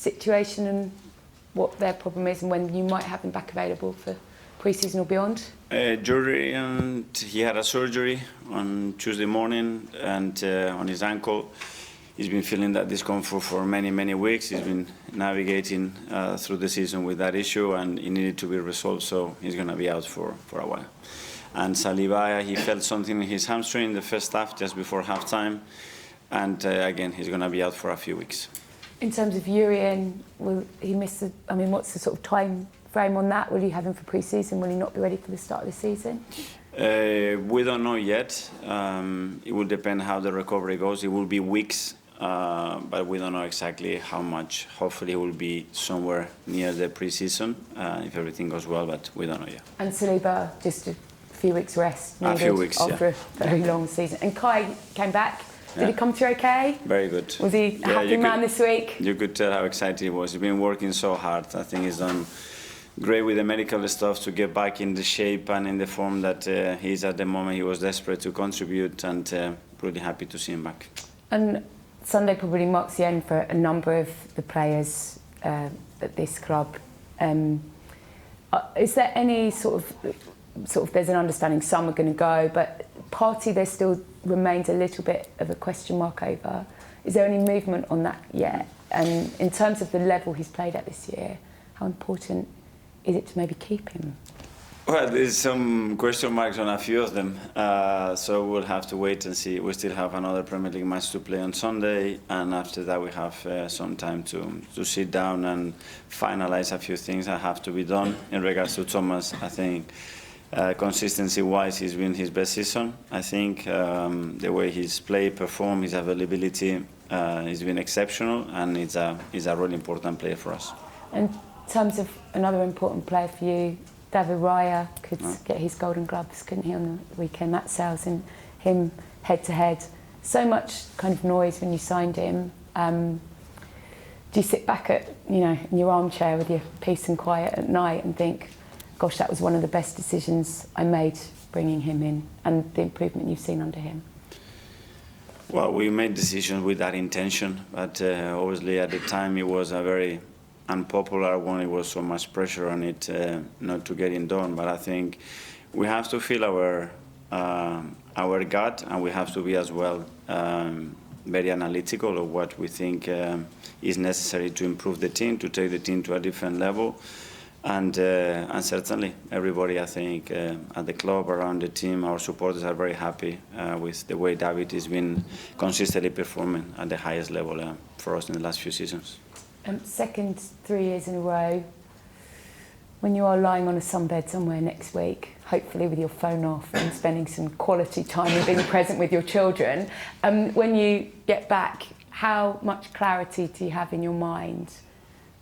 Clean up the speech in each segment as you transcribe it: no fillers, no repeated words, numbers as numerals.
situation and what their problem is and when you might have him back available for pre-season or beyond? Jury, and he had a surgery on Tuesday morning, and on his ankle. He's been feeling that discomfort for many, many weeks. He's been navigating through the season with that issue, and it needed to be resolved, so he's going to be out for a while. And Saliba, he felt something in his hamstring in the first half, just before halftime, and again, he's going to be out for a few weeks. In terms of Yerry, will he miss? What's the sort of time frame on that? Will you have him for pre-season? Will he not be ready for the start of the season? We don't know yet. It will depend how the recovery goes. It will be weeks. But we don't know exactly how much. Hopefully it will be somewhere near the pre-season if everything goes well, but we don't know yet. And Saliba, just a few weeks rest needed a few weeks, after a very long season. And Kai came back. Did he come through okay? Very good. Was he a happy man this week? You could tell how excited he was. He's been working so hard. I think he's done great with the medical stuff to get back in the shape and in the form that he's at the moment. He was desperate to contribute, and really happy to see him back. And Sunday probably marks the end for a number of the players at this club. Is there any sort of there's an understanding some are going to go, but Partey there still remains a little bit of a question mark over. Is there any movement on that yet? And in terms of the level he's played at this year, how important is it to maybe keep him? Well, there's some question marks on a few of them, so we'll have to wait and see. We still have another Premier League match to play on Sunday, and after that we have some time to sit down and finalise a few things that have to be done. In regards to Thomas, I think consistency-wise he's been his best season. I think the way he's played, performed, his availability, he's been exceptional, and he's a really important player for us. In terms of another important player for you, David Raya could get his Golden Gloves, couldn't he, on the weekend? That sells in him head-to-head. So much kind of noise when you signed him. Do you sit back in your armchair with your peace and quiet at night and think, gosh, that was one of the best decisions I made bringing him in, and the improvement you've seen under him? Well, we made decisions with that intention, but obviously at the time it was a very unpopular one. It was so much pressure on it not to get it done. But I think we have to feel our gut, and we have to be as well very analytical of what we think is necessary to improve the team, to take the team to a different level. And certainly everybody, I think, at the club, around the team, our supporters are very happy with the way David has been consistently performing at the highest level for us in the last few seasons. Second 3 years in a row, when you are lying on a sunbed somewhere next week, hopefully with your phone off and spending some quality time and being present with your children, when you get back, how much clarity do you have in your mind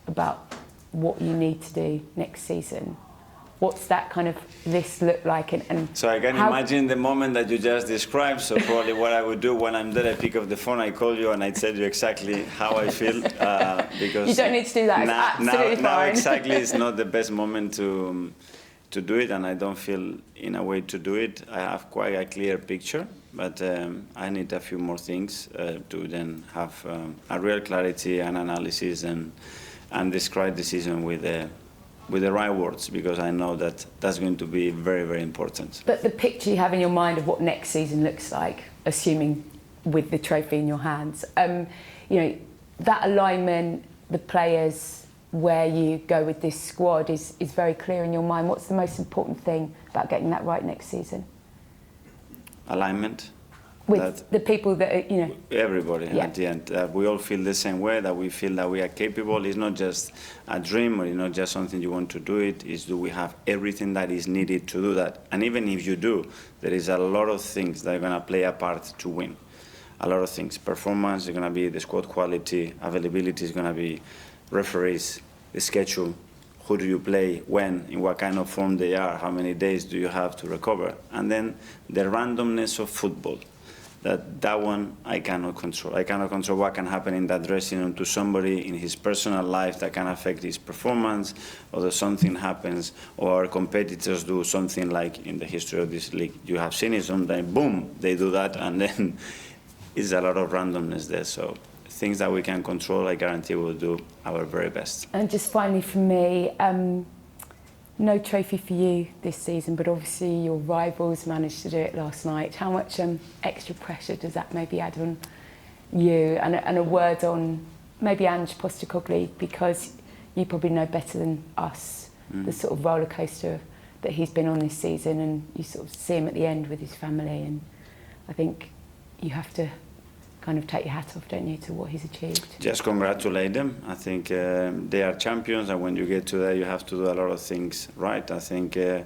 about what you need to do next season? What's that kind of list look like? And so I can imagine the moment that you just described. So probably what I would do when I'm there, I pick up the phone, I call you, and I tell you exactly how I feel. Because you don't need to do that. It's absolutely fine. Now exactly is not the best moment to do it, and I don't feel in a way to do it. I have quite a clear picture, but I need a few more things to then have a real clarity and analysis and describe the season with the right words, because I know that that's going to be very, very important. But the picture you have in your mind of what next season looks like, assuming with the trophy in your hands, that alignment, the players, where you go with this squad is very clear in your mind. What's the most important thing about getting that right next season? Alignment. With the people that are, everybody at the end. We all feel the same way, that we feel that we are capable. It's not just a dream, or it's not just something you want to do it. It's do we have everything that is needed to do that? And even if you do, there is a lot of things that are going to play a part to win. A lot of things. Performance is going to be the squad quality. Availability is going to be referees, the schedule. Who do you play, when, in what kind of form they are, how many days do you have to recover? And then the randomness of football. That one I cannot control. I cannot control what can happen in that dressing room to somebody in his personal life that can affect his performance, or that something happens, or competitors do something like in the history of this league. You have seen it sometimes, boom, they do that, and then it's a lot of randomness there. So things that we can control, I guarantee we'll do our very best. And just finally from me, no trophy for you this season, but obviously your rivals managed to do it last night. How much extra pressure does that maybe add on you? And a word on maybe Ange Postecoglou, because you probably know better than us the sort of roller coaster that he's been on this season, and you sort of see him at the end with his family, and I think you have to kind of take your hat off, don't you, to what he's achieved? Just congratulate them. I think they are champions, and when you get to there, you have to do a lot of things right. I think they're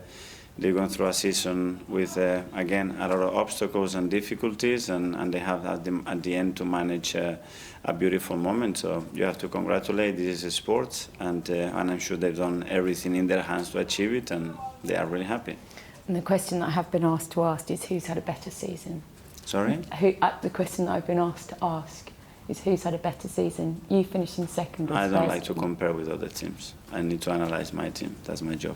going through a season with, again, a lot of obstacles and difficulties, and they have at the end to manage a beautiful moment. So you have to congratulate. This is a sport, and I'm sure they've done everything in their hands to achieve it, and they are really happy. And the question that I have been asked to ask is who's had a better season? Sorry? The question that I've been asked to ask is who's had a better season? You finishing second? I don't like to compare with other teams. I need to analyse my team. That's my job.